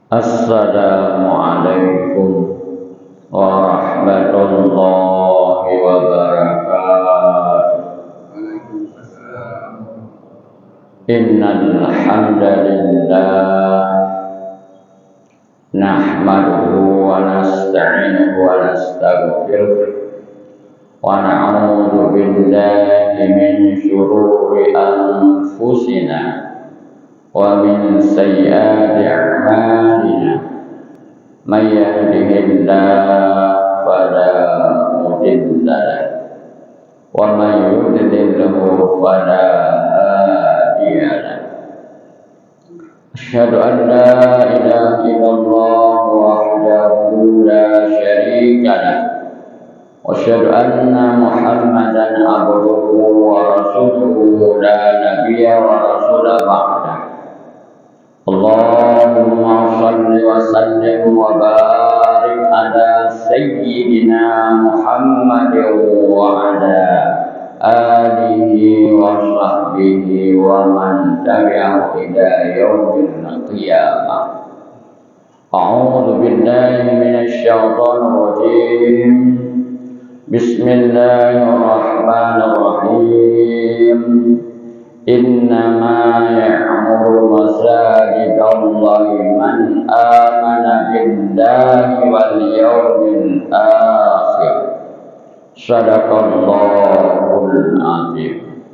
Assalamualaikum warahmatullahi wabarakatuh. Innal hamdalillah nahmaduhu wa nasta'inuhu wa nastaghfiruh wa na'udzu billahi min shururi anfusina wa min sayyiati a'malina. May yahdihillahu fala mudilla lahu wa may yudlilhu fala hadiya lahu. Asyhadu an la ilaha illallah wahdahu la syarika lahu wa asyhadu anna Muhammadan abduhu wa rasuluhu la nabiyya wa rasula ba'da. Allahumma salli wa sallim wa barik ala sayyidina Muhammadin wa ala alihi wa sahbihi wa man tabi'ahu ila yaumil qiyamah. A'udzu billahi minasy syaithanir rajim. Bismillahirrahmanirrahim. Innama ya'muru masajidallahi man amana billahi wal yawmil akhir. Shadaqallahul azim.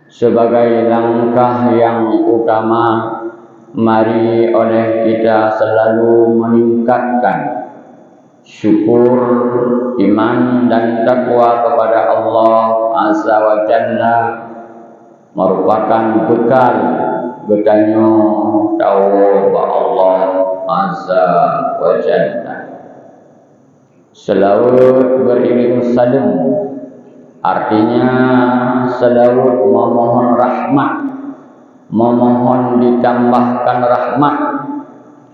Sebagai langkah yang utama, mari oleh kita selalu meningkatkan syukur, iman dan takwa kepada Allah Azza wa Jalla, merupakan bekal bertanya tahu Allah Azza wa Jalla. Selawat beriring salam, artinya selawat memohon rahmat, memohon ditambahkan rahmat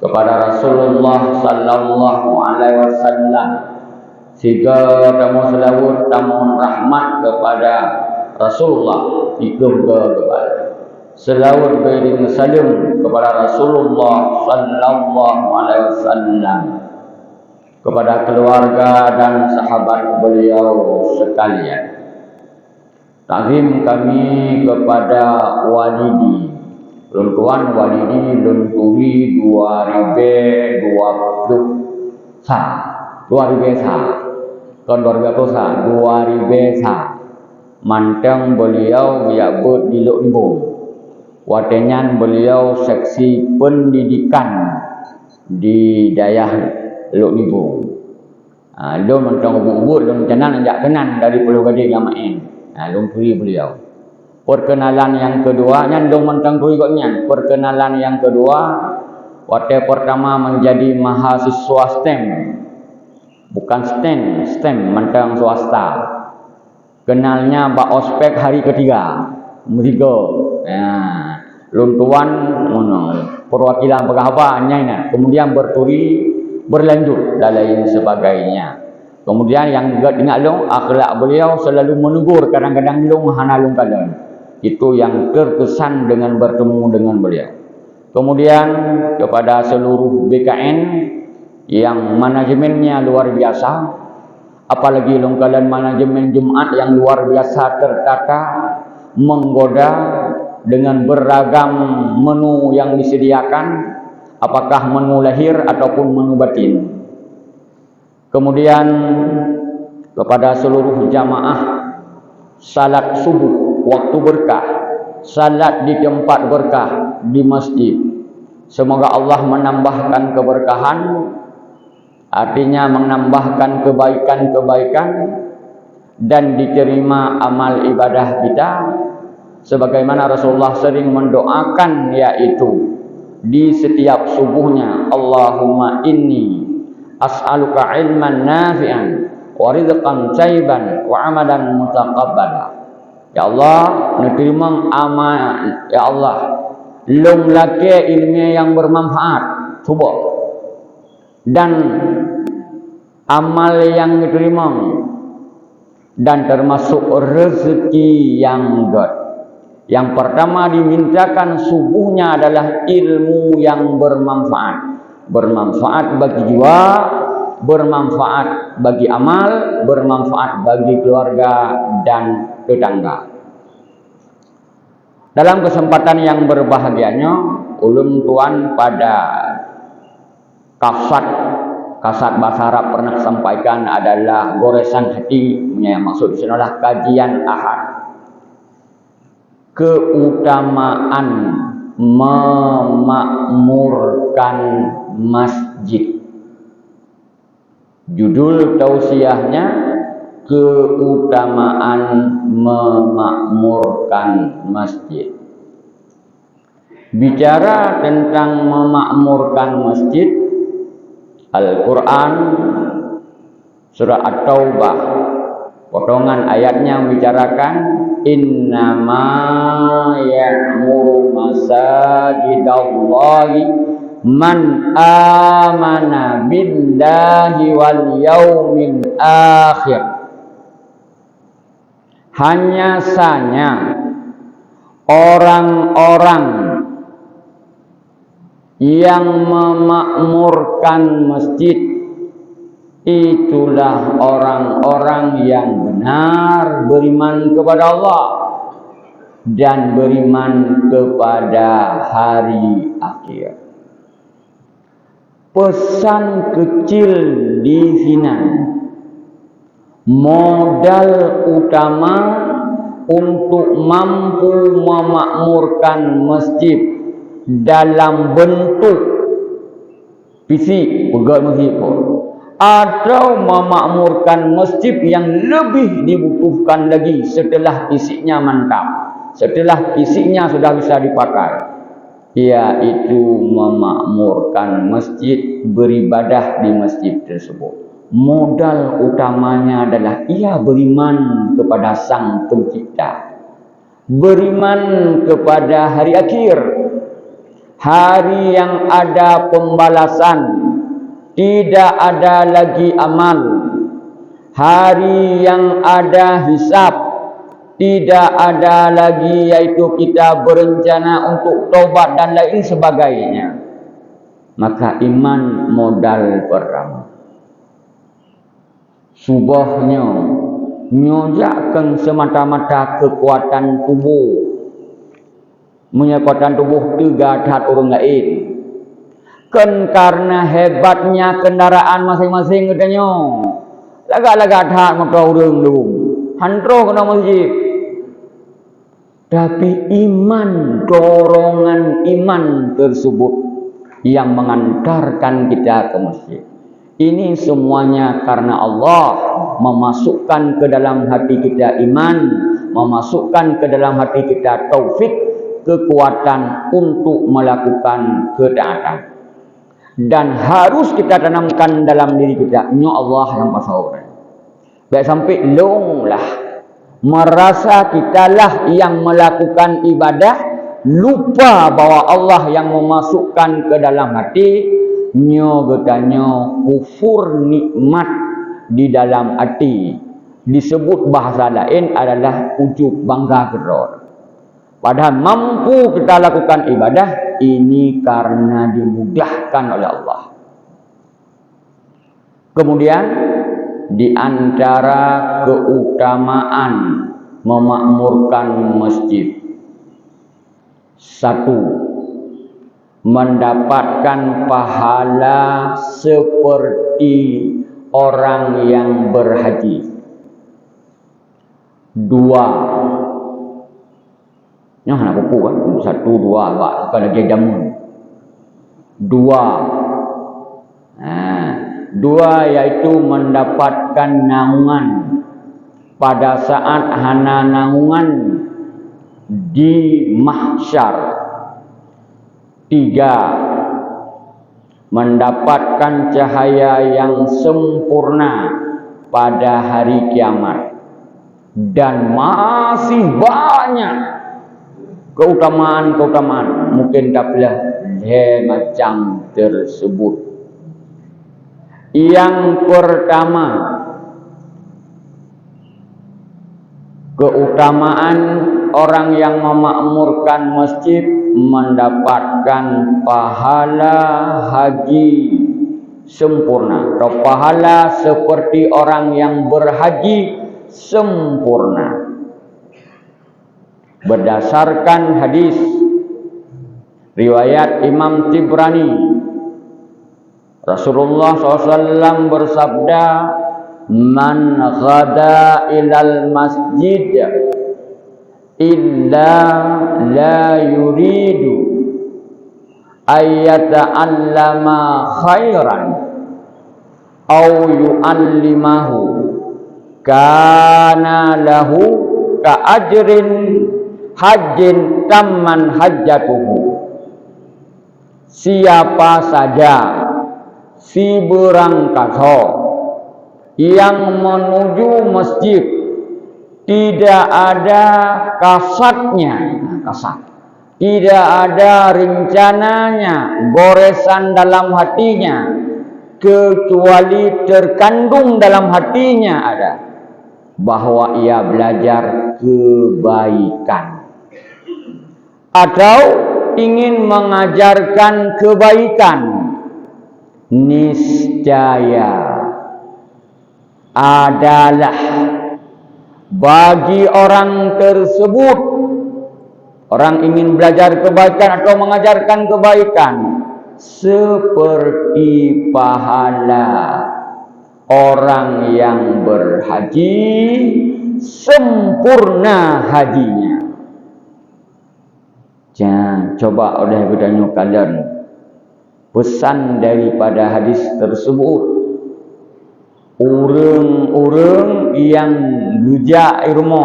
kepada Rasulullah sallallahu alaihi wasallam. Jika kamu selawat tamu rahmat kepada Rasulullah, ikut kepada selawat beriring salam kepada Rasulullah sallallahu alaihi wasallam, kepada keluarga dan sahabat beliau sekalian. Takzim kami kepada walidi, luntuan walidi lunturi 2020 mantang beliau biabut di Lok Nibung. Watenyan beliau seksi pendidikan di daerah Lok Nibung. Lo mantang ubud lo canan anjak kenan dari Pulau Gading yang main. Lo puri beliau. Perkenalan yang kedua, nyan dong mantang puri koknya. Perkenalan yang kedua, wate pertama menjadi mahasiswa STEM. Bukan STEM mentang swasta. Kenalnya Mbak Ospek hari ketiga, luntuan perwakilan pegawainya, kemudian berlanjut dan lain sebagainya. Kemudian yang ingat long akhlak beliau selalu menegur, kadang-kadang long hanalung kalian. Itu yang terkesan dengan bertemu dengan beliau. Kemudian kepada seluruh BKN yang manajemennya luar biasa, apalagi longkalan manajemen Jumat yang luar biasa tertata, menggoda dengan beragam menu yang disediakan, apakah menu lahir ataupun menu batin. Kemudian kepada seluruh jamaah salat subuh waktu berkah, salat di tempat berkah di masjid, semoga Allah menambahkan keberkahan, artinya menambahkan kebaikan-kebaikan dan diterima amal ibadah kita sebagaimana Rasulullah sering mendoakan, yaitu di setiap subuhnya, Allahumma inni as'aluka ilman nafi'an wa rizqan thayyiban wa amalan mutaqabbala. Ya Allah, nerima amal, ya Allah, long lake ilmu yang bermanfaat, coba, dan amal yang diterima, dan termasuk rezeki yang god. Yang pertama dimintakan subuhnya adalah ilmu yang bermanfaat. Bermanfaat bagi jiwa, bermanfaat bagi amal, bermanfaat bagi keluarga dan tetangga. Dalam kesempatan yang berbahagianya, ulun tuan pada kasat bahasa Arab pernah sampaikan adalah goresan hati, maksud di sanalah kajian Ahad. Keutamaan memakmurkan masjid. Judul tausiahnya keutamaan memakmurkan masjid. Bicara tentang memakmurkan masjid, Al-Quran surah At-Taubah potongan ayatnya membicarakan innama ya'muru masajidallahi man amana billahi wal yaumil akhir. Hanya saja orang-orang yang memakmurkan masjid itulah orang-orang yang benar beriman kepada Allah dan beriman kepada hari akhir. Pesan kecil di sini, modal utama untuk mampu memakmurkan masjid dalam bentuk fisik, pegawai masjid pun, atau memakmurkan masjid yang lebih dibutuhkan lagi setelah fisiknya mantap, setelah fisiknya sudah bisa dipakai, yaitu memakmurkan masjid, beribadah di masjid tersebut. Modal utamanya adalah ia beriman kepada Sang Pencipta, beriman kepada hari akhir, hari yang ada pembalasan, tidak ada lagi amal, hari yang ada hisab, tidak ada lagi yaitu kita berencana untuk taubat dan lain sebagainya. Maka iman modal pertama. Subahnya nyojakkan semata-mata kekuatan tubuh, kekuatan tubuh tiga tat orang lain. Kan karena hebatnya kendaraan masing-masing katanya. Lagak-lagak tat maka orang dulu. Hantro kena masjid. Tapi iman, dorongan iman tersebut yang mengantarkan kita ke masjid. Ini semuanya karena Allah memasukkan ke dalam hati kita iman, memasukkan ke dalam hati kita taufik, kekuatan untuk melakukan ketaatan. Dan harus kita tanamkan dalam diri kita, ini Allah yang pasal. Baik sampai long lah merasa kitalah yang melakukan ibadah, lupa bahwa Allah yang memasukkan ke dalam hati. Nyo getanya kufur nikmat di dalam hati, disebut bahasa lain adalah ujub, bangga geror. Padahal mampu kita lakukan ibadah ini karena dimudahkan oleh Allah. Kemudian di antara keutamaan memakmurkan masjid, satu, mendapatkan pahala seperti orang yang berhaji. Dua, yang nak buku kan? Satu, dua, bukan lagi jamun. Dua, dua yaitu mendapatkan naungan pada saat hana naungan di mahsyar. Tiga, mendapatkan cahaya yang sempurna pada hari kiamat. Dan masih banyak keutamaan-keutamaan. Mungkin dapat macam tersebut. Yang pertama, keutamaan orang yang memakmurkan masjid mendapatkan pahala haji sempurna atau pahala seperti orang yang berhaji sempurna. Berdasarkan hadis riwayat Imam Tibrani, Rasulullah SAW bersabda, "Man ghada ilal masjid illa la yuridu ayyata'allama khairan aw yu'allimahu kana lahu ka'ajrin hajjin tamman hajjatuhu." Siapa saja si berangkasa yang menuju masjid tidak ada kasatnya, tidak ada rencananya, goresan dalam hatinya, kecuali terkandung dalam hatinya ada bahwa ia belajar kebaikan atau ingin mengajarkan kebaikan, niscaya adalah bagi orang tersebut, orang ingin belajar kebaikan atau mengajarkan kebaikan, seperti pahala orang yang berhaji sempurna hajinya. Jangan coba oleh bedanya kalian pesan daripada hadis tersebut. Orang-orang yang luja ilmu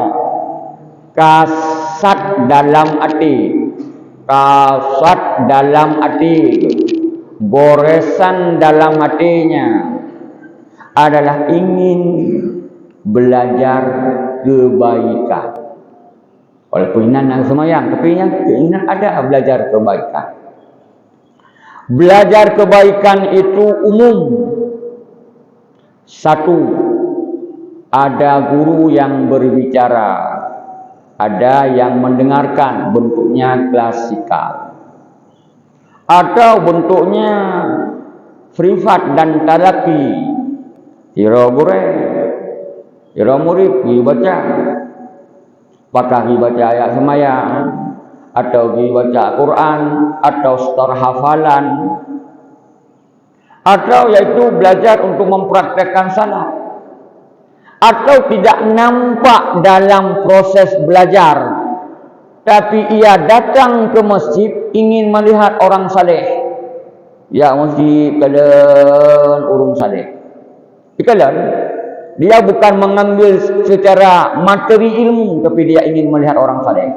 kasat dalam hati, goresan dalam hatinya adalah ingin belajar kebaikan. Walaupun innan semayang, tapi yang keinginan ada belajar kebaikan. Belajar kebaikan itu umum. Satu, ada guru yang berbicara, ada yang mendengarkan, bentuknya klasikal, atau bentuknya privat dan talaki. Ira gure, ira murid dibaca, apakah dibaca ayat semayang, atau dibaca Quran, atau setor hafalan, atau yaitu belajar untuk mempraktekkan salat, atau tidak nampak dalam proses belajar, tapi ia datang ke masjid ingin melihat orang saleh. Ya masjid kalian urung saleh. Kalian dia bukan mengambil secara materi ilmu, tapi dia ingin melihat orang saleh,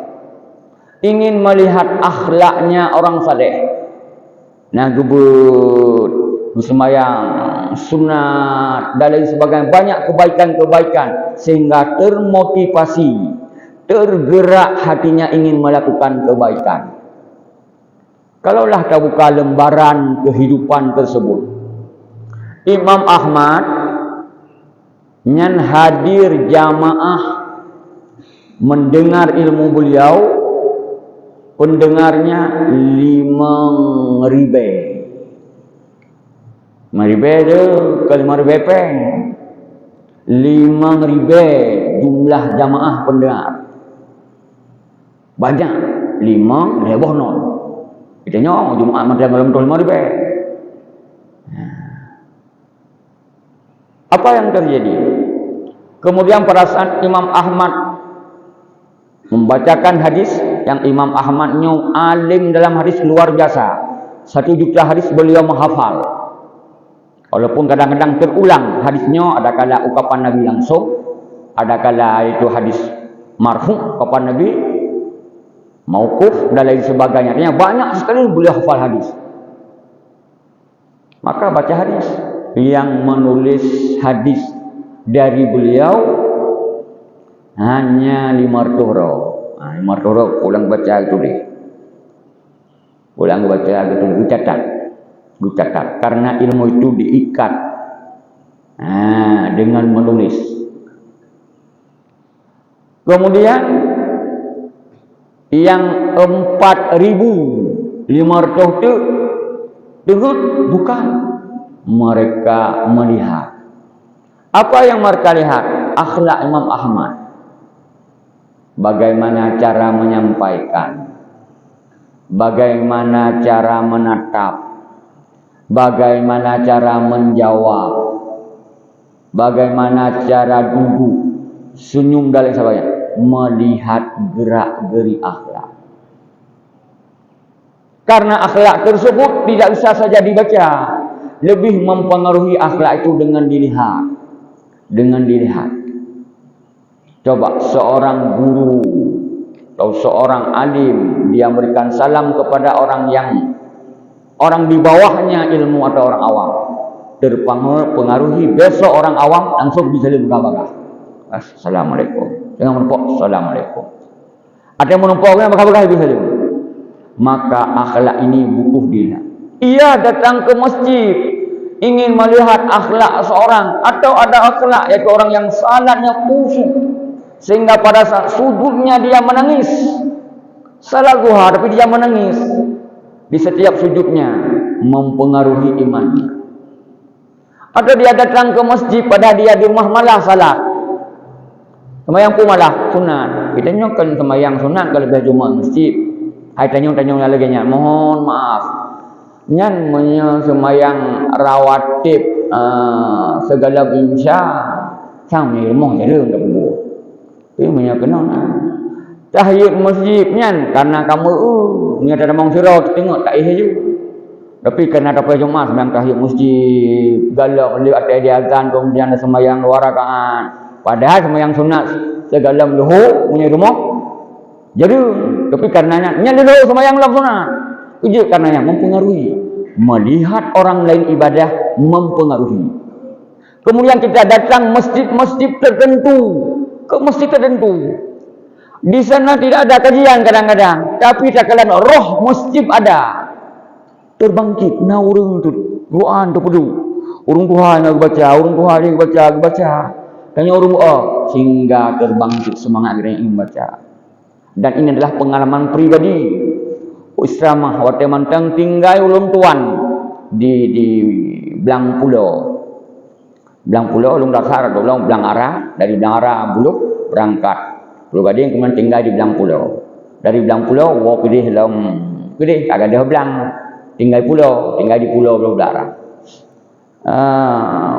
ingin melihat akhlaknya orang saleh. Nah, gebut bersemayang, sunat dan lain sebagainya, banyak kebaikan-kebaikan sehingga termotivasi, tergerak hatinya ingin melakukan kebaikan. Kalaulah kita buka lembaran kehidupan tersebut, Imam Ahmad nyan hadir jamaah mendengar ilmu beliau, pendengarnya 5.000. 5.000 tu ke 5.000 peng. 5.000 jumlah jamaah pendengar. Banyak. 5 lebih nol. Kita nyong Jumaat malam tu 5.000. Apa yang terjadi? Kemudian pada saat Imam Ahmad membacakan hadis, yang Imam Ahmad nyong alim dalam hadis luar biasa. 1 juta hadis beliau menghafal. Walaupun kadang-kadang terulang hadisnya, ada kala ucapan Nabi langsung, ada kala itu hadis marfu ucapan Nabi, mauquf dan lain sebagainya. Artinya banyak sekali beliau hafal hadis. Maka baca hadis, yang menulis hadis dari beliau hanya 500 orang. 500 orang ulang baca itu deh. Ulang baca itu dicatat. Karena ilmu itu diikat dengan menulis. Kemudian Yang 4.500 tu dengut bukan, mereka melihat. Apa yang mereka lihat? Akhlak Imam Ahmad. Bagaimana cara menyampaikan, bagaimana cara menatap, bagaimana cara menjawab, bagaimana cara duduk, senyum dan lain sebagainya. Melihat gerak-geri akhlak. Karena akhlak tersebut tidak bisa saja dibaca, lebih mempengaruhi akhlak itu dengan dilihat. Dengan dilihat. Coba seorang guru atau seorang alim, dia memberikan salam kepada orang di bawahnya ilmu atau orang awam, terpengaruhi besok orang awam langsung bisa berkabagah. Assalamualaikum. Jangan menumpuk, Assalamualaikum. Ada yang menumpuknya berkabagah bisa saja. Maka akhlak ini butuh dilihat. Ia datang ke masjid ingin melihat akhlak seorang, atau ada akhlak yaitu orang yang salatnya khusyuk sehingga pada saat sujudnya dia menangis. Salat duha tapi dia menangis di setiap sujudnya, mempengaruhi imannya. Atau dia datang ke masjid pada dia di rumah malah salat. Semayang pun malah sunat. Kita nyokan semayang sunat kalau dia cuma masjid. Hai tanyong lagi nya. Mohon maaf. Nyan semayang rawatib segala insya. Sang ni rumah je dah buku. Tapi punya kena tahiyat masjid nyan karena kamu ni ada mong sirau tengok tak je. Tapi kerana ada Jumaat semayang tahiyat masjid, galak dia ada dia azan kemudian ada semayang 2 rakaat. Padahal semayang sunat segala luhur punya rumah. Jadi tapi karenanya nya dulu semayang dalam sunat. Itu karenanya mempengaruhi. Melihat orang lain ibadah mempengaruhi. Kemudian kita datang masjid-masjid tertentu, ke masjid tertentu. Di sana tidak ada kajian kadang-kadang, tapi kadang-kadang roh masjid ada. Terbangkit, nah urung tu Quran tu pedu. Urung Tuhan aku baca, urung Tuhan aku baca. Tanya urung sehingga terbangkit semangat yang ingin baca. Dan ini adalah pengalaman pribadi. Isramah waktu mantang tinggal ulun tuan di Belang Pulau. Belang Pulau ulun dasar ulun Belang Ara, dari Belang Ara Buluk berangkat Pulau Gading kemudian tinggal di Belang Pulau. Dari Belang Pulau pilih agak ada Belang. Tinggal di pulau udara.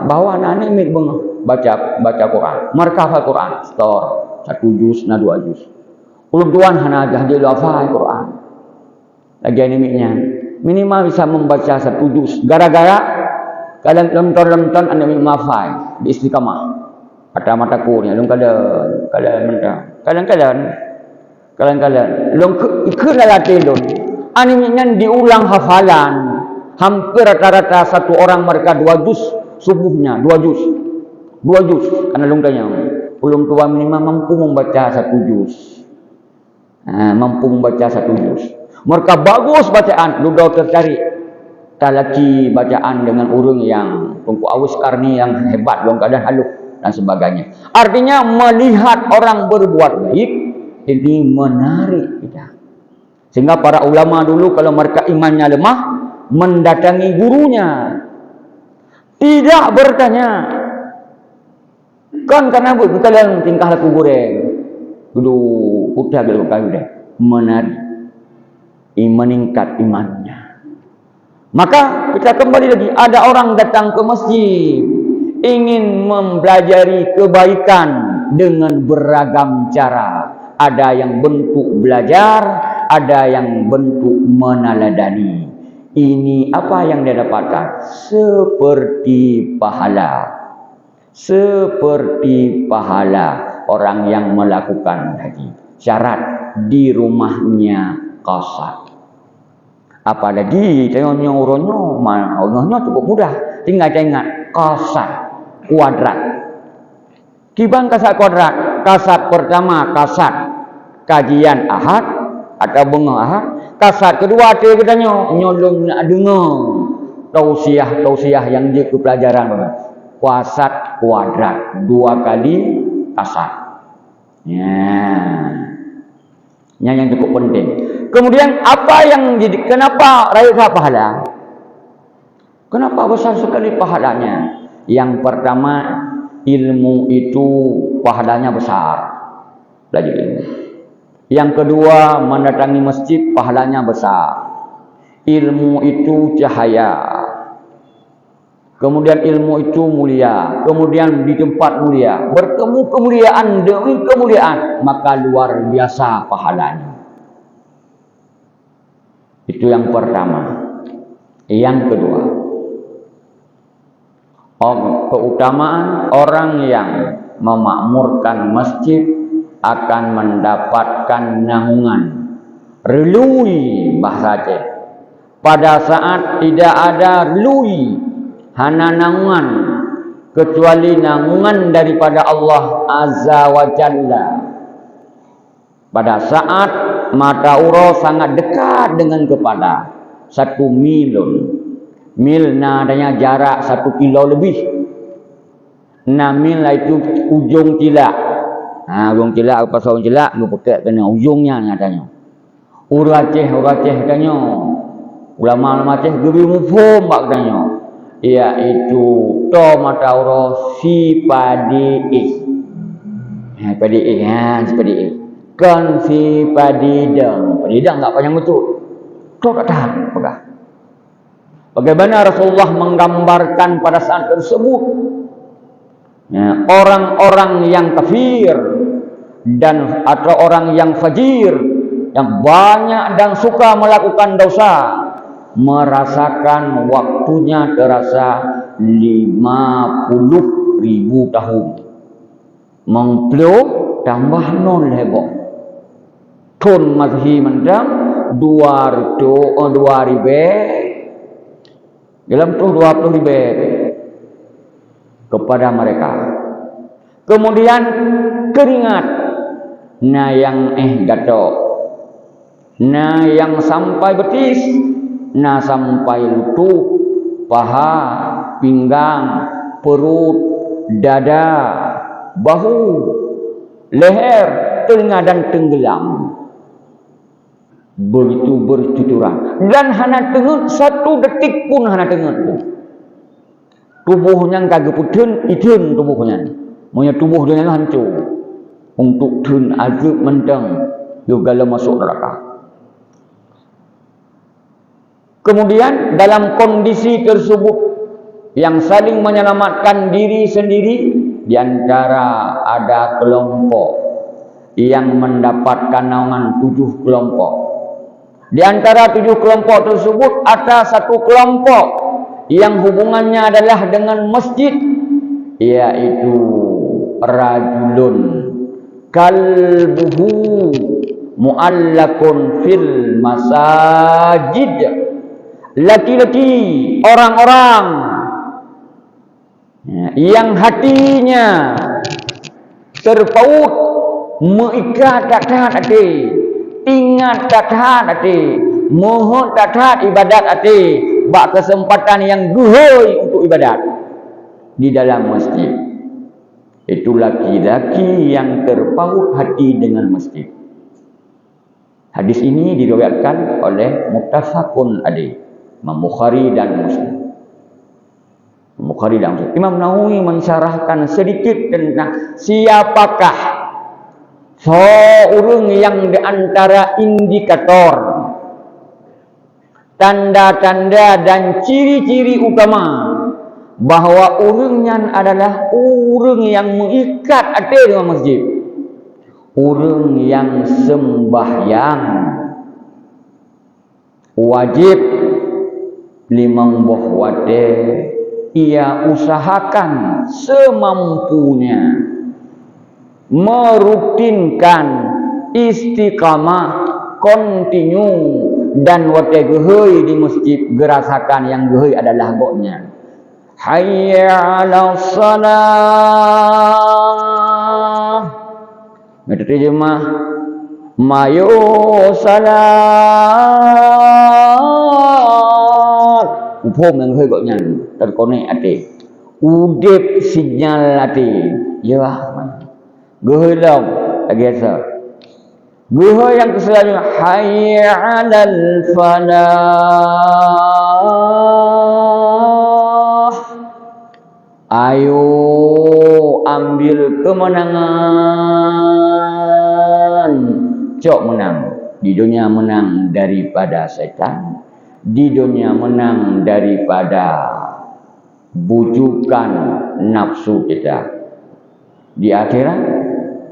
Bawa anak ni baca Quran, markah Quran, store 1 juz na 2 juz. Ulun tuan hana jadi hafal Quran. Lagi animiknya minimal bisa membaca 1 juz. Gara-gara kadang lemton anak mi hafal di istiqamah. Ada mataku ni lung kadang lung ikut latih lung. Animiknya diulang hafalan. Hampir rata-rata satu orang mereka 2 juz subuhnya, 2 juz. Karena lung tanya, ulun tua minimal mampu membaca 1 juz. Mampu membaca 1 juz. Mereka bagus bacaan, lu tercari. Talaki bacaan dengan urung yang tungku awis karni yang hebat, dalam keadaan halus dan sebagainya. Artinya melihat orang berbuat baik ini menarik kita. Sehingga para ulama dulu kalau mereka imannya lemah, mendatangi gurunya. Tidak bertanya. Kan karena kalian tingkah laku goreng. Duduk udah kalau kau dah menarik. Meningkat imannya. Maka kita kembali lagi, ada orang datang ke masjid ingin mempelajari kebaikan dengan beragam cara. Ada yang bentuk belajar, ada yang bentuk meneladani. Ini apa yang dia dapatkan? Seperti pahala orang yang melakukan haji. Syarat di rumahnya qasad. Apalagi tengoknya urunnya cukup mudah. Tinggal ingat qasad kuadrat. Kibang kasat kuadrat. Kasat pertama kasat kajian ahad atau bunga ahad. Kasat kedua dia katanya nyolong nak dengar tausiah yang dia ke pelajaran. Kasat kuadrat 2 kali kasat. Ya. Yang cukup penting. Kemudian apa yang jadi, kenapa raya pahala? Kenapa besar sekali pahalanya? Yang pertama, ilmu itu pahalanya besar. Belajar ilmu. Yang kedua, mendatangi masjid pahalanya besar. Ilmu itu cahaya. Kemudian ilmu itu mulia. Kemudian di tempat mulia, bertemu kemuliaan demi kemuliaan, maka luar biasa pahalanya. Itu yang pertama. Yang kedua, keutamaan orang yang memakmurkan masjid akan mendapatkan naungan. Relui bahasa Aceh. Pada saat tidak ada relui, hana naungan, kecuali naungan daripada Allah Azza wa Jalla. Pada saat mata uro sangat dekat dengan kepala, 1 milun. Mil nadanya jarak 1 kilo lebih. 6 mil itu ujung cilak. Ujung cilak apa ujung cilak lu pekat kena ujungnya nadanya. Uraceh katanya. Ulama Aceh gebi mufhum katanya. Iaitu to mata uro si padi kan si padidang enggak panjang betul. Kau tak tahan apakah? Bagaimana Rasulullah menggambarkan pada saat tersebut orang-orang yang kafir dan atau orang yang fajir yang banyak dan suka melakukan dosa merasakan waktunya terasa 50.000 tahun. Mengpeluk tambah non lebok. Tun mazhi mendam 2.000 dalam tu 20.000 kepada mereka. Kemudian keringat yang gatok, yang sampai betis, sampai lutut, paha, pinggang, perut, dada, bahu, leher, telinga dan tenggelam. Begitu bercucuran. Dan hana tengut 1 detik pun hana tengut. Tubuhnya kagak putun, itun tubuhnya. Punya tubuh dia hancur. Untuk tun azab mendang juga masuk neraka. Kemudian dalam kondisi tersebut yang saling menyelamatkan diri sendiri, di antara ada kelompok yang mendapatkan naungan 7 kelompok. Di antara 7 kelompok tersebut ada 1 kelompok yang hubungannya adalah dengan masjid, yaitu rajulun kalbuhu mu'allakun fil masajid. Laki-laki, orang-orang yang hatinya terpaut, mengikat tak tahan hati, ingat tak tahan hati, mohon tak tahan ibadat hati, bak kesempatan yang guhoi untuk ibadat di dalam masjid. Itu laki-laki yang terpaut hati dengan masjid. Hadis ini diriwayatkan oleh muttafaqun alaih, Imam Bukhari dan Muslim. Imam Nawawi mensyarahkan sedikit tentang siapakah seorang yang di antara indikator, tanda-tanda dan ciri-ciri utama bahawa orangnya adalah orang yang mengikat hati dengan masjid. Orang yang sembahyang wajib 5 buah wate, ia usahakan semampunya merutinkan istiqamah kontinu dan wate gehoi di masjid, gerasakan yang gehoi adalah goknya hayya 'alas salah. Terjemah mayo salat upom yang hơi gọi nhận terkonek ati udip sinyal ati ya gơi lòng agesa Guha yang keselanjutnya, hayya 'alal falah. Ayo ambil kemenangan. Cok menang. Di dunia menang daripada setan. Di dunia menang daripada bujukan nafsu kita. Di akhirat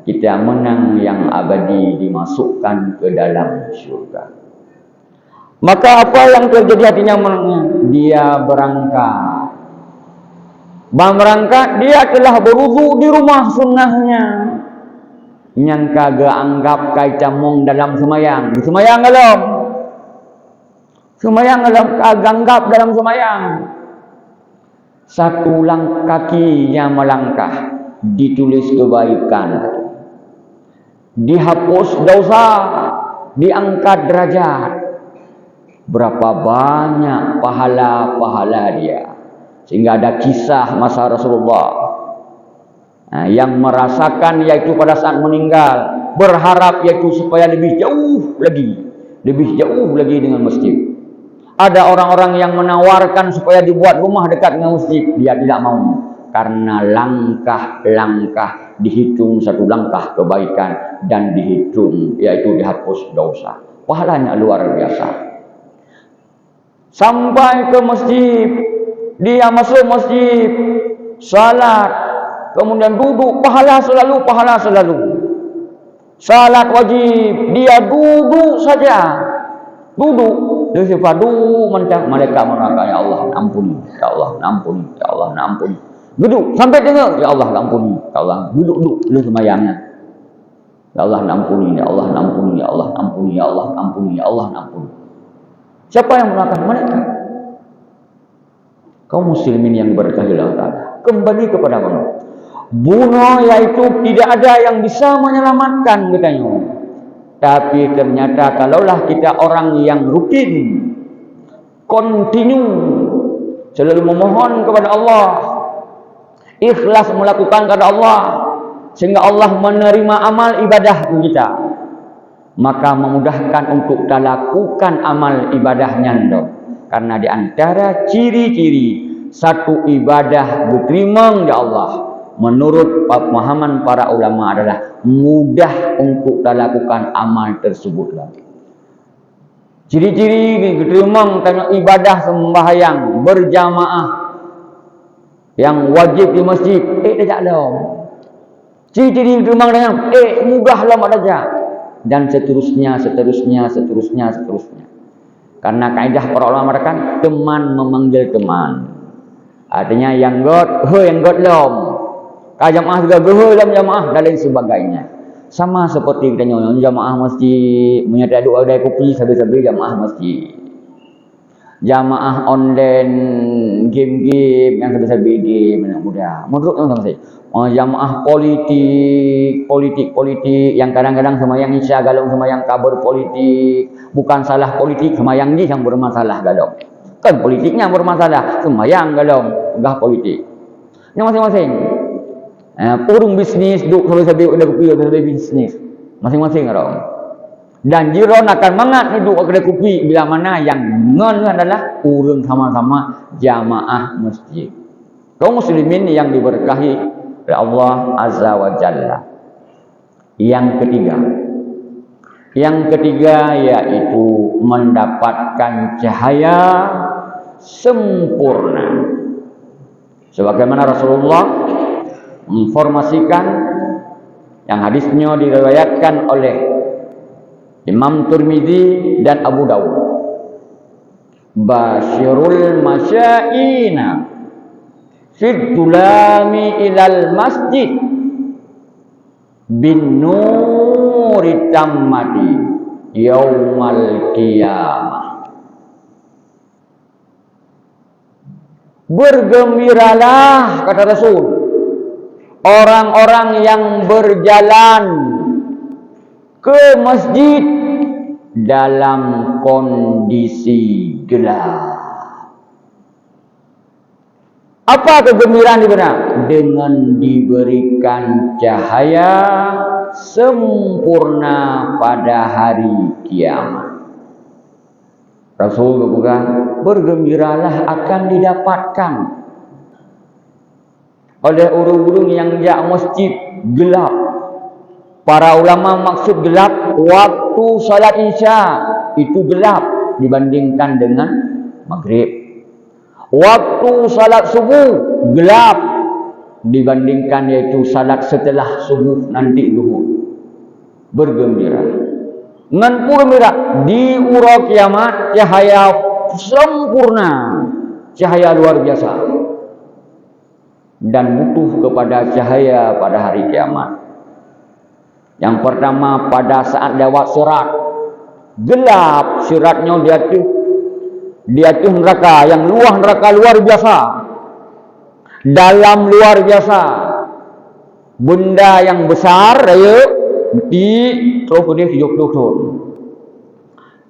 kita menang yang abadi, dimasukkan ke dalam syurga. Maka apa yang terjadi hatinya menangnya? Dia berangkat. Berangkat, dia telah berwudu di rumah sunnahnya. Nyangka ga anggap kai camung dalam semayang. Di semayang dalam. Semayang dalam anggap dalam semayang. Satu kakinya melangkah, ditulis kebaikan. Dihapus dosa, diangkat derajat. Berapa banyak pahala-pahala dia. Sehingga ada kisah masa Rasulullah yang merasakan yaitu pada saat meninggal, berharap yaitu supaya lebih jauh lagi dengan masjid. Ada orang-orang yang menawarkan supaya dibuat rumah dekat dengan masjid, dia tidak mau. Karena langkah-langkah dihitung satu langkah kebaikan dan dihitung yaitu dihapus dosa. Pahalanya luar biasa. Sampai ke masjid, dia masuk masjid, salat, kemudian duduk, pahala selalu. Salat wajib, dia duduk saja. Duduk. Dia sepadu mentah mereka meraka, ya Allah ampuni, ya Allah ampuni, ya Allah ampuni. Duduk sampai dengar, ya Allah ampuni, ya Allah duduk lu semayangnya. Ya Allah ampuni, ya Allah ampuni, ya Allah ampuni, ya Allah ampuni, ya Allah ampuni. Siapa yang melakukan mereka? Kaum muslimin yang berkahi Allah, kembali kepada Allah. Bunuh yaitu tidak ada yang bisa menyelamatkan katanya. Tapi ternyata kalaulah kita orang yang rutin, kontinu, selalu memohon kepada Allah, ikhlas melakukan kepada Allah, sehingga Allah menerima amal ibadah kita, maka memudahkan untuk kita lakukan amal ibadahnya. Karena di antara ciri-ciri satu ibadah diterima oleh Allah, menurut pemahaman para ulama adalah mudah untuk kita lakukan amal tersebut lagi. Ciri-ciri diterima tanya ibadah sembahyang berjamaah yang wajib di masjid, tidak ada. Ciri-ciri diterima dengan mudahlah saja, dan seterusnya. Karena kaidah para ulama mengatakan teman memanggil teman. Artinya yang got lom. Jamaah juga gehelam jamaah dan lain sebagainya. Sama seperti kita nyonya jamaah masjid, menyertai doa dari kopi sabi-sabi jamaah masjid. Jamaah online game-game yang sabi-sabi game mudah. Menurut saya, jamaah politik yang kadang-kadang semayang isya galong semayang kabar politik. Bukan salah politik, semayang ni yang bermasalah galong. Kan politiknya bermasalah, semayang galong gah politik. Ini masing-masing. Urung bisnis, duk sabi-sabi udah kopi sabi bisnis. Masing-masing orang. Dan jiron akan mangat duduk kedai kopi bila mana yang ngon adalah urung sama-sama jamaah masjid. Kaum muslimin yang diberkahi oleh Allah Azza wa Jalla. Yang ketiga yaitu mendapatkan cahaya sempurna. Sebagaimana Rasulullah menginformasikan yang hadisnya diriwayatkan oleh Imam Tirmidzi dan Abu Dawud. Basyirul masyaina fid dulami ilal masjid bin nuri tammati yaumal qiyamah. Bergembiralah, kata Rasul, orang-orang yang berjalan ke masjid dalam kondisi gelap. Apa kegembiraan di mana? Dengan diberikan cahaya sempurna pada hari kiamat. Rasul berkata, bergembiralah akan didapatkan oleh orang-orang yang jak masjid gelap. Para ulama maksud gelap waktu salat Isya itu gelap dibandingkan dengan maghrib. Waktu salat subuh gelap dibandingkan yaitu salat setelah subuh nanti zuhur. Bergembira. Ngan gembira di ura kiamat cahaya sempurna, cahaya luar biasa. Dan butuh kepada cahaya pada hari kiamat. Yang pertama pada saat lewat sirat. Gelap siratnya dia tu neraka yang neraka luar biasa. Dalam luar biasa. Benda yang besar di terus dia hidup turun.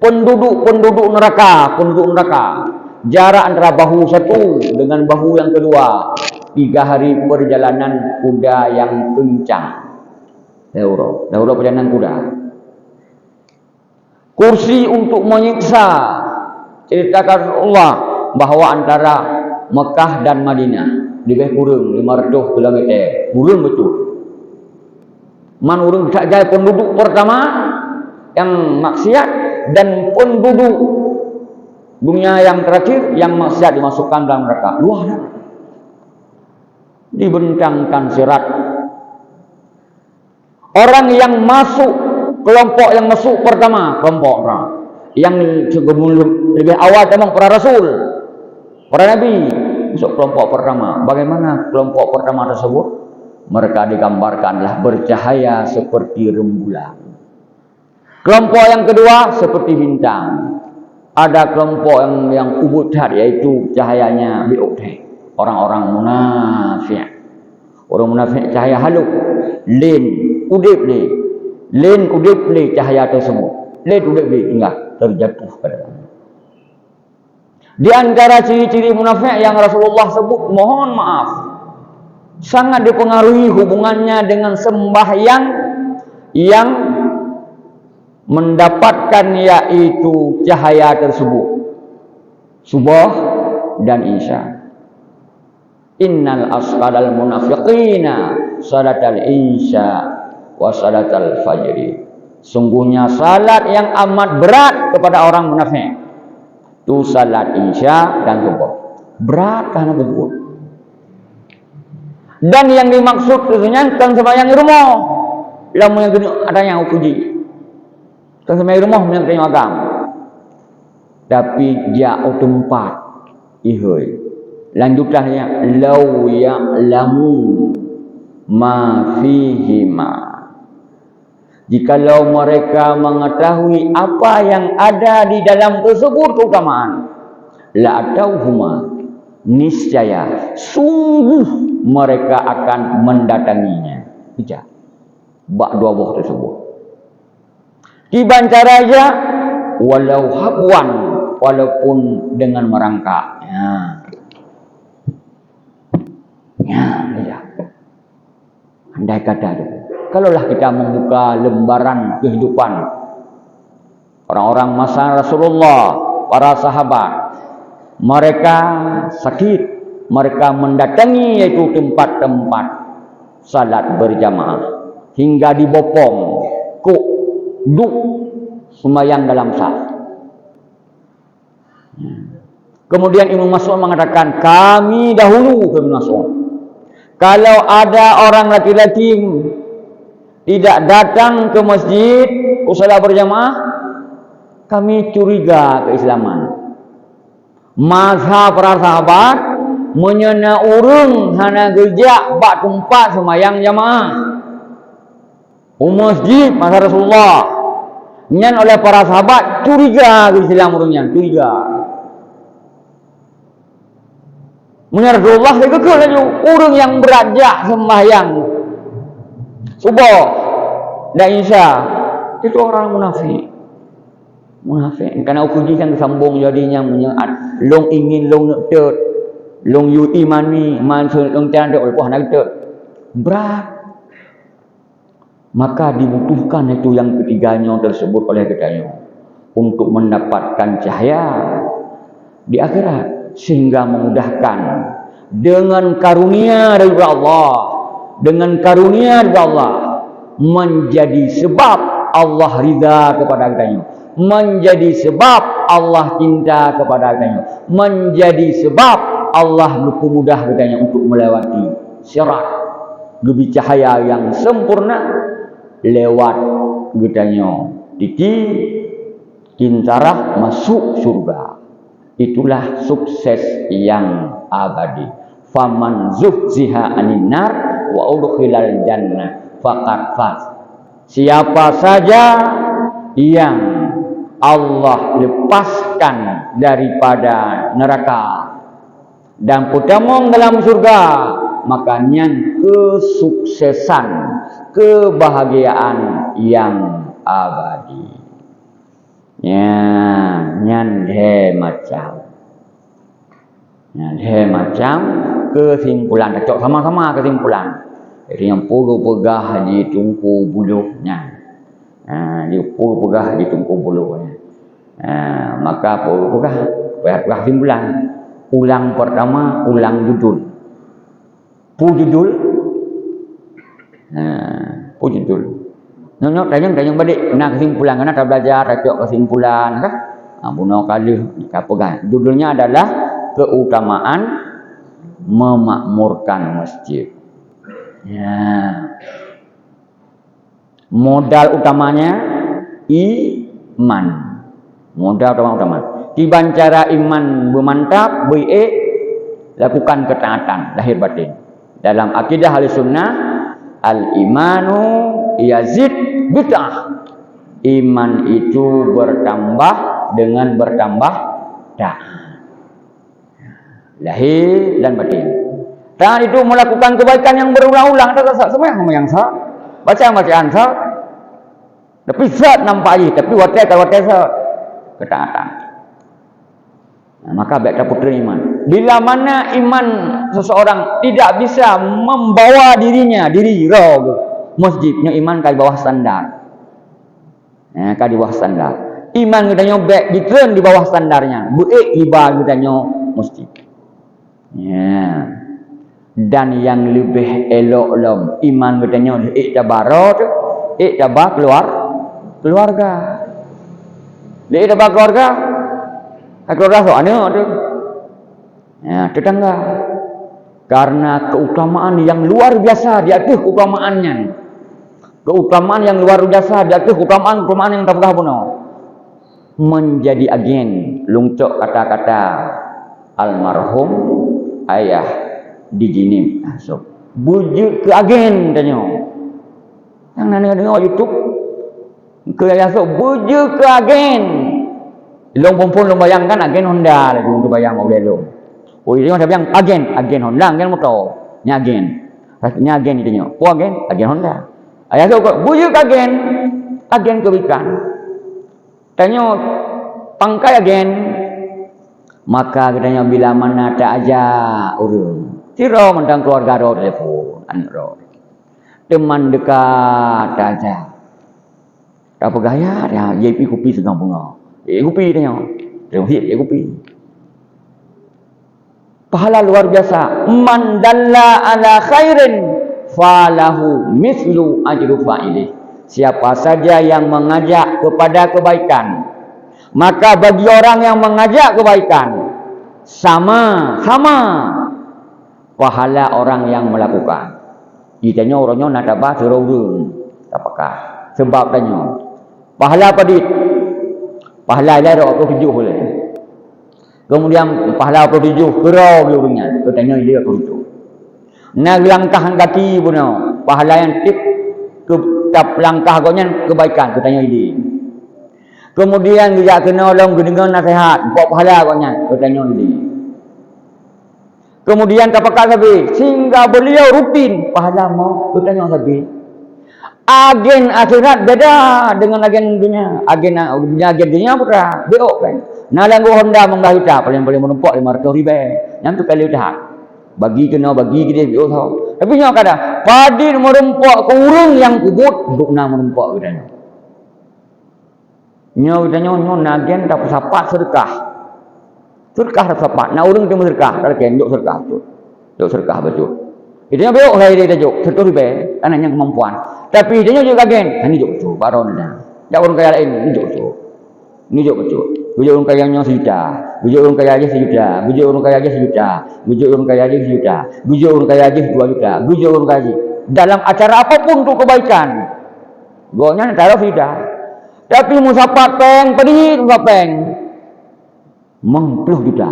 Penduduk neraka. Jarak antara bahu satu dengan bahu yang kedua 3 hari perjalanan kuda yang kencang. Daura perjalanan kuda. Kursi untuk menyiksa. Ceritakan Allah bahawa antara Mekah dan Madinah lebih kurang 500 km. Kurang betul. Man urang tak jaya penduduk pertama yang maksiat dan penduduk dunia yang terakhir yang maksiat dimasukkan dalam neraka. Luar dah. Dibentangkan sirat. Orang yang masuk kelompok yang masuk pertama, kelompok orang yang lebih awal memang para rasul, para nabi masuk kelompok pertama. Bagaimana kelompok pertama tersebut? Mereka digambarkanlah bercahaya seperti rembulan. Kelompok yang kedua seperti bintang. Ada kelompok yang ubudhat yaitu cahayanya bi'udhat. Orang-orang munafik. Orang munafik cahaya halus. Lin udip cahaya tersebut. Lin udip tinggal terjatuh pada. Di antara ciri-ciri munafik yang Rasulullah sebut, mohon maaf, sangat dipengaruhi hubungannya dengan sembahyang yang mendapatkan yaitu cahaya tersebut. Subuh dan Isya. Innal asqalal munafiqina salatal Isya wa salatal fajri. Sungguhnya salat yang amat berat kepada orang munafik itu salat Isya dan subuh. Berat karena betul. Dan yang dimaksud tentunya kan sembahyang di rumah. Lamun yang gini adanya uji. Kan sembahyang di rumah yang terima agam. Tapi dia tempat ihoi. Lanjutannya law ya'lamu ma fihima. Jikalau mereka mengetahui apa yang ada di dalam tersebut keutamaan, la atauhuma, niscaya sungguh mereka akan mendatanginya. Bijak. Bak dua buah tersebut. Dibancar aja walau habwan, walaupun dengan merangkak. Bijak. Andai kata itu. Kalaulah kita membuka lembaran kehidupan orang-orang masa Rasulullah, para sahabat, mereka sakit, mereka mendatangi yaitu tempat-tempat salat berjamaah hingga dibopong, kuk, duk, sembahyang dalam saf. Kemudian Ibnu Mas'ud mengatakan, kami dahulu, Ibnu Mas'ud, kalau ada orang laki-laki tidak datang ke masjid salat berjamaah, kami curiga keislaman. Mazhab para sahabat menyena urung hana geja bak tempat sembahyang jamaah. Masjid masa Rasulullah nyan oleh para sahabat curiga Islam urungnya, curiga. Menurut Rasulullah kekal lagi urung yang berajak sembahyang subuh dan Isya itu orang munafik. Munafik karena uji yang sambung jadinya menyengat long ingin long nak tet long yu imani man long tan tet oleh nak tet berat. Maka dibutuhkan itu yang ketiganya tersebut oleh katanya untuk mendapatkan cahaya di akhirat, sehingga memudahkan dengan karunia dari Allah, dengan karunia dari Allah menjadi sebab Allah ridha kepada katanya, menjadi sebab Allah cinta kepada katanya, menjadi sebab Allah berkemudah katanya untuk melewati sirat lebih cahaya yang sempurna lewat katanya titik kintarah masuk surga. Itulah sukses yang abadi. Faman zuhziha 'anil nar wa udkhilal jannah faqad faz. Siapa saja yang Allah lepaskan daripada neraka dan putamong dalam surga, maka nyan kesuksesan, kebahagiaan yang abadi. Nyan macam kesimpulan, cocok sama-sama kesimpulan. Jadi yang puluh pegah di tungku buluhnya, dia puluh pegah di tungku buluhnya. Maka puluh pegah kesimpulan. Ulang pertama, ulang judul. Judul. Nyok tayang balik nak kesimpulan, karena tak belajar tak kesimpulan kan. Bunuh kali apa kan? Judulnya adalah keutamaan memakmurkan masjid. Modal utamanya iman. Modal utama. Tiban cara iman bermantap, lakukan ketaatan lahir batin. Dalam akidah Ahlussunnah, al-imanu yazid bid'ah. Iman itu bertambah dengan bertambah taat. Lahir dan batin. Taat itu melakukan kebaikan yang berulang-ulang. Semua yang sah. Bacaan sah. Tapi zat nampak aja. Tapi kalau sah ketaatan. Maka baik putera iman. Bila mana iman seseorang tidak bisa membawa diri masjidnya iman kai bawah standar. Kai di bawah standar. Iman kita nyobek ditren di bawah standarnya. Buik iba kita masjid. Dan yang lebih elok lom iman kita iktabar keluarga. Iktabar keluarga. Keluarga soalnya tu. Tetangga. Karena keutamaan yang luar biasa di atas keutamaannya. Keutamaan yang luar biasa di atas keutamaan yang tak pernah puno. Menjadi agen lungcok kata-kata almarhum ayah di jinim. Bujuk ke agen tanya. Yang nanya dengar YouTube ke ayah bujuk ke agen. Long pun bayangkan agen Honda lagi untuk bayang mobil long. Dia macam yang agen Honda, agen motor, ni agen itu nyo. Agen Honda. Ayah tu bujuk agen kebaikan. Tanya pangkai agen, maka katanya bila mana tak aja urung. Tiro mentang keluarga ro telefon, anak teman dekat tak aja. Tak pegaya dia, JP kopi segang bunga. Kopi tanya. Dia kopi. Pahala luar biasa. Man dalla ala khairin falahu mislu ajru fa'ili. Siapa saja yang mengajak kepada kebaikan, maka bagi orang yang mengajak kebaikan sama pahala orang yang melakukan. Itanya orangnya nak dapat serurun. Apakah? Sebab tanya. Pahala padit. Pahala dia 27 boleh. Kemudian pahala 27 kerau belurnya. Katanya dia 27. Nak langkah kaki pun pahala yang tip tap langkah gonya kebaikan katanya ini. Kemudian dia kena orang dengar nasihat, buat pahala gonya katanya ini. Kemudian kapakah sabi sehingga beliau rutin pahala mau katanya sabi. Agen akhirat beda dengan agen dunia. Agen dunia putra beok kan. Nalang Honda menggahita paling menumpuk 500 ribu. Yang tu kali dah. Bagi kita beok tau. Tapi nyo kada padi merempak ke urang yang kubut duk na merempak katanya. Nyo katanya nyo nagen dapat sapat sedekah. Sedekah dapat sapat. Na urang temu sedekah, kalau kenduk sedekah tu. Duk sedekah betul. Idenya beok hai dia juk, sedekah ribe, anaknya kemampuan. Tapi idenya juga kagen, ini juk tu baron dah. Jak urang kaya lain, ini juk tu. Ini juk betul. Bujuk orang kaya nya sejuta, bujuk orang kaya aja sejuta, bujuk orang kaya aja sejuta, bujuk orang kaya aja sejuta, bujuk orang kaya aja 2 juta, bujuk orang kaya dalam acara apapun untuk kebaikan. Gonya taruh sejuta. Tapi musapat peng, pedih musapeng. 10 juta.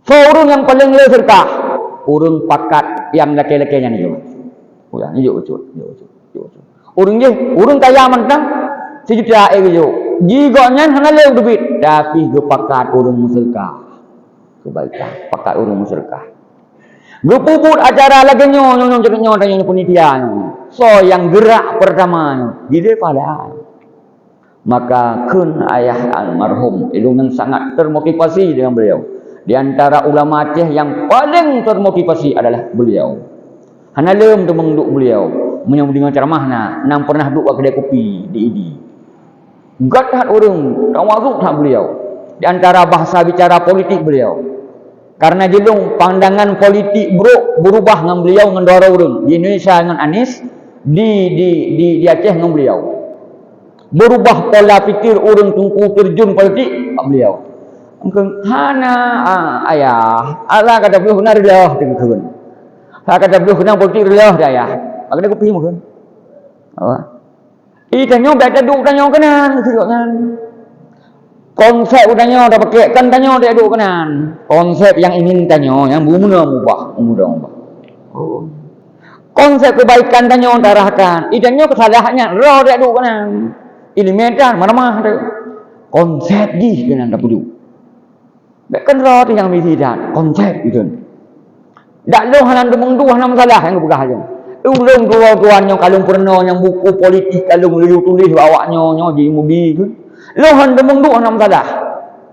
So urang yang paling le sedekah, urang pakat yang laki-lakinya ni. Ya, ni betul, betul. Urang je, urang kaya mentang sejuta je. Jika nyan hana lew duit, tapi ge pakat urang musyrikah. Kebaikan, pakat urang musyrikah. Ge puput acara lagi nyo tanya panitia nyo. So yang gerak pertama gide pada. Maka kun ayah almarhum ilmu yang sangat termotivasi dengan beliau. Di antara ulama Aceh yang paling termotivasi adalah beliau. Hana lew menduk beliau menyambut dengan ceramahna, nang pernah duduk kedai kopi di ID. Gatat orang tawazuk tak beliau di antara bahasa bicara politik beliau. Karena jelung pandangan politik berubah dengan beliau dengan dua orang di Indonesia dengan Anies, di Aceh dengan beliau. Berubah pola pikir orang tungku terjun politik beliau. Mungkin hana ayah Allah kata beliau benar dah dengan kawan. Kata beliau benar politik dah ayah. Agak aku pergi mungkin. Apa? Itanyo baca duk tanyo kanan kan. Konsep udanyo dah pakai kan tanyo dia duk kanan. Konsep yang ingin tanyo yang mudah mubah. Oh. Konsep kebaikan tanyo darahkan. Itanyo kesalahannya roh dia duk kanan. Ini medan mana tu. Konsep di kanan tak perlu. Kan roh tu yang mesti dah konsep itu. Dak lo hanan demung dua hana masalah yang bergah je. Ulung tuan-tuannya kalung pernah yang buku politik kalung lu tulis awaknya di mubi tu. Lu hendak mengdu enam salah.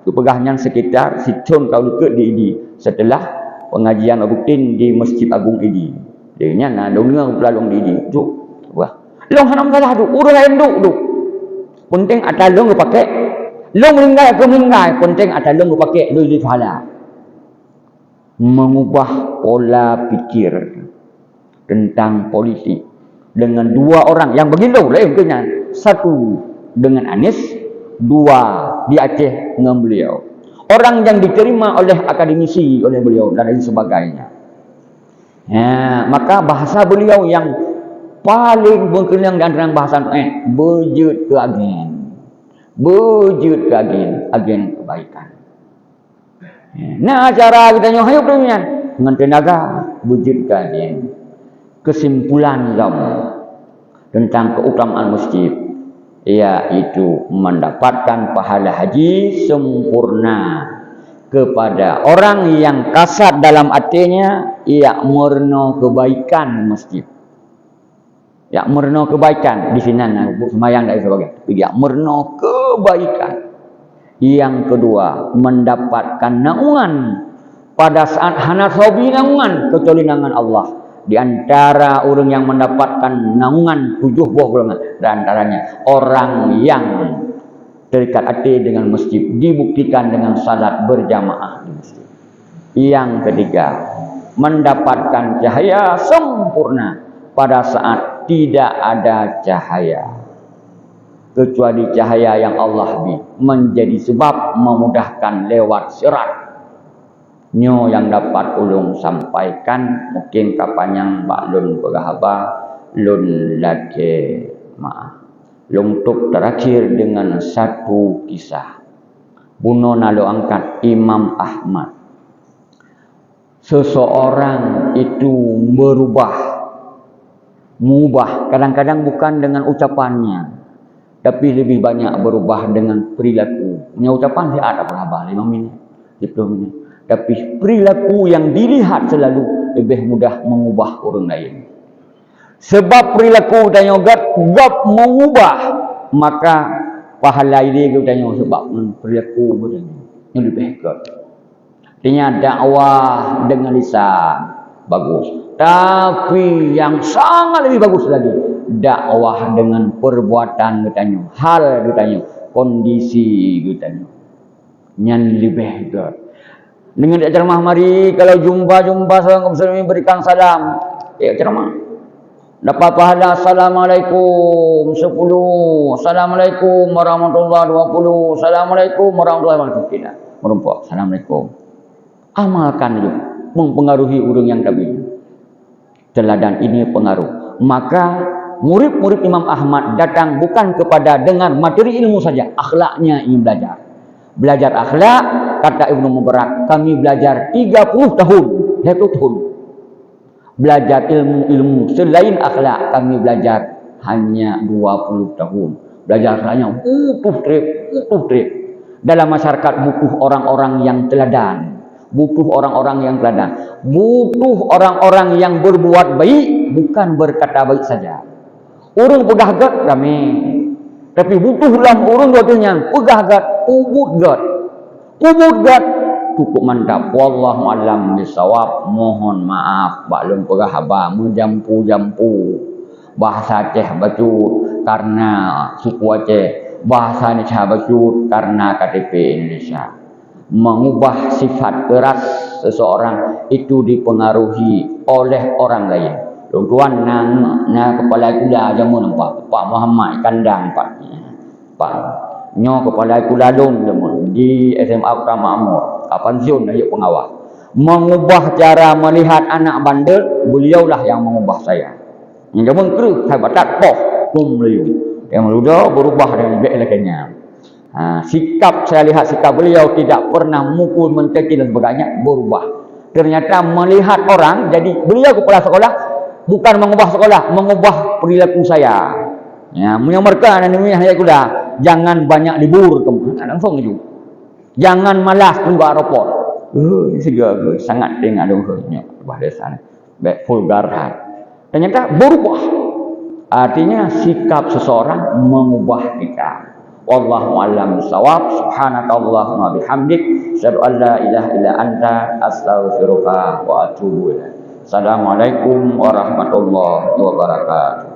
Tu pegahnya sekitar sicun kau dekat di ID setelah pengajian rutin di Masjid Agung ID. Dia nya nak dongang pelalung di ID. Tu. Wah. Lu enam salah tu. Urus lain tu. Penting ada lu pakai. Lu meninggal, penting ada lu pakai lu di pahala. Mengubah pola pikir tentang politik dengan dua orang yang begitu lainnya, satu dengan Anies, dua di Aceh dengan beliau, orang yang diterima oleh akademisi oleh beliau dan lain sebagainya. Maka bahasa beliau yang paling berkenang dengan bahasa bejut ke agen kebaikan. Nah acara kita nyohayu dengan tenaga bejut ke agen. Kesimpulan tentang keutamaan masjid yaitu mendapatkan pahala haji sempurna kepada orang yang kasat dalam hatinya ia murno kebaikan masjid. Ya murno kebaikan di sini semayang dan sebagainya. Ya murno kebaikan. Yang kedua mendapatkan naungan pada saat hana sobi naungan kecuali naungan Allah. Di antara orang yang mendapatkan naungan 7 buah golongan, di antaranya orang yang terikat hati dengan masjid dibuktikan dengan salat berjamaah di masjid. Yang ketiga, mendapatkan cahaya sempurna pada saat tidak ada cahaya kecuali cahaya yang Allah menjadi sebab memudahkan lewat sirat. Nyo yang dapat ulung sampaikan mungkin kapanyang Mbak Lun berhaba Lun lagi maaf. Untuk terakhir dengan satu kisah. Buno nalo angkat Imam Ahmad. Seseorang itu mengubah kadang-kadang bukan dengan ucapannya, tapi lebih banyak berubah dengan perilaku. Punya ucapan dia ada berapa 5 minit, 10 minit. Tapi perilaku yang dilihat selalu lebih mudah mengubah orang lain. Sebab perilaku dan yogat mengubah, maka pahala ini kita sebab perilaku yang lebih kuat. Artinya dakwah dengan lisan, bagus. Tapi yang sangat lebih bagus lagi, dakwah dengan perbuatan katanya, hal katanya, kondisi katanya. Yang lebih betul. Dengan dia ceramah mari kalau jumpa seorang muslim berikan salam. Ya ceramah. Dapat pahala assalamualaikum 10, assalamualaikum warahmatullahi 20, assalamualaikum warahmatullahi wabarakatuh. Tidak. Merumpuk. Assalamualaikum. Amalkan itu mempengaruhi orang yang tadi. Teladan ini pengaruh. Maka murid-murid Imam Ahmad datang bukan kepada dengan materi ilmu saja, akhlaknya ingin belajar. Belajar akhlak, kata Ibnu Mubarak, kami belajar 30 tahun, 30 tahun. Belajar ilmu selain akhlak, kami belajar hanya 20 tahun. Belajar akhlaknya utuh trip. Dalam masyarakat butuh orang-orang yang teladan. Butuh orang-orang yang teladan. Butuh orang-orang yang berbuat baik, bukan berkata baik saja. Orang pegah-gat kami. Tapi butuhlah orang katanya pegah-gat, ubud-gat. Ubud-gat cukup mantap. Wallahu a'lam bisawab. Mohon maaf baklum pegah haba menjampu-jampu. Bahasa Aceh bacut karena suku Aceh. Bahasa Aceh bacut karena KTP Indonesia. Mengubah sifat keras seseorang itu dipengaruhi oleh orang lain. Tuan nang kepala kuda jamu nampak Pak Muhammad kandang Pak nyo kepala kuda dong jamu di SMA Utama Amur pensiun ayo pengawas. Mengubah cara melihat anak bandel, beliaulah yang mengubah saya. Yang jamu keruh saya batat poh beliau. Yang sudah berubah dengan belakangnya. Sikap saya lihat sikap beliau tidak pernah mukul mencekik dan sebagainya berubah. Ternyata melihat orang jadi beliau kepala sekolah bukan mengubah sekolah, mengubah perilaku saya. Ya, menyamarkan dan hayat kuda. Jangan banyak libur kamu. Langsung itu. Jangan malas keluar rapor. Sangat dengar dongnya bahasa baik vulgar. Ternyata berubah. Artinya sikap seseorang mengubah kita. Wallahu a'lam bishawab. Subhanakallahumma bihamdik, asyhadu an la ilaha illa anta, astaghfiruka wa atubu ilaik. Assalamualaikum warahmatullahi wabarakatuh.